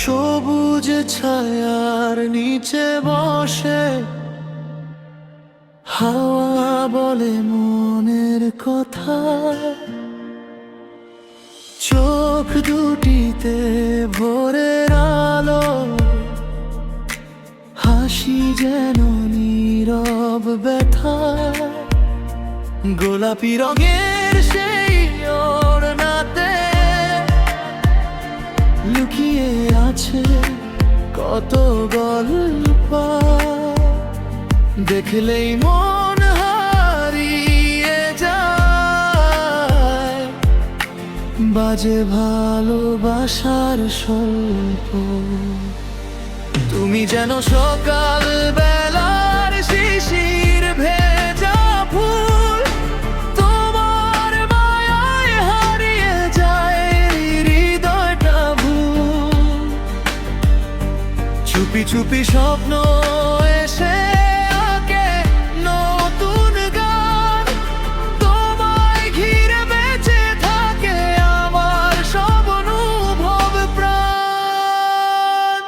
সবুজ ছায়ার নিচে বসে হাওয়া বলে মনের কথা, চোখ দুটিতে ভোরের আলো, হাসি যেন নীরব ব্যথা। গোলাপি রঙের সেই ওড়নাতে লুকিয়ে আছে কত গল্প, দেখলেই মন হারিয়ে যায়। বাজে ভালোবাসার স্বল্প, তুমি যেন সকাল বেলার শিশির ভেজা ফুল, তোমার মায়ায় হারিয়ে যায় হৃদয়টা ভুল। চুপি চুপি স্বপ্ন এসে আঁকে নতুন গান, তোমায় ঘিরে বেঁচে থাকে আমার সব অনুভব প্রাণ।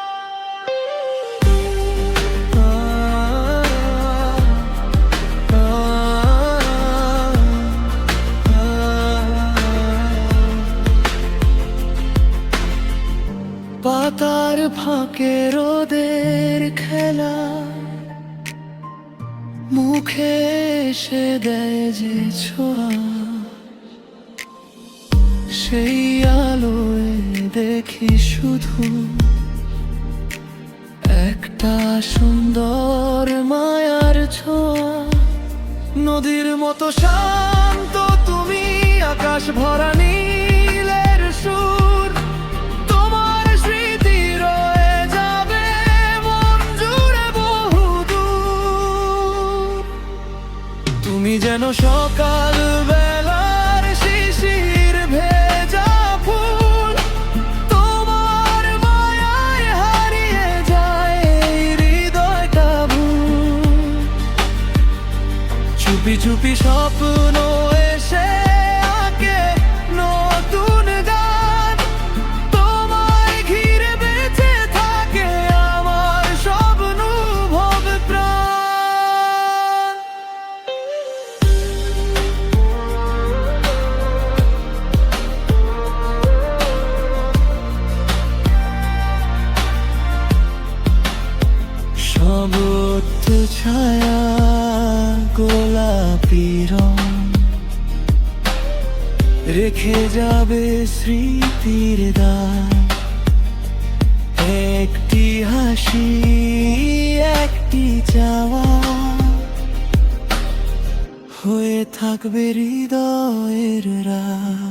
পাতার ফাঁকে রোদের খেলা, মুখে এসে দেয় যে ছোঁয়া, সেই আলোয় দেখি শুধু একটা সুন্দর মায়ার ছোঁয়া। নদীর মতো শান্ত তুমি, আকাশ ভরা নীলের সুর, তোমার স্মৃতি রয়ে যাবে মন জুড়ে বহুদূর। তুমি যেন সকাল বেলার শিশির ভেজা ফুল, তোমার মায়ায় হারিয়ে যায় হৃদয়টা ভুল। চুপি চুপি স্বপ্ন এসে আঁকে নতুন গান, তোমায় ঘিরে বেঁচে থাকে আমার সব অনুভব প্রাণ। সবুজ ছায়া গোলাপি রং, রেখে যাবে স্মৃতির দাগ। একটি হাসি, একটি চাওয়া, হয়ে থাকবে হৃদয়ের রাগ।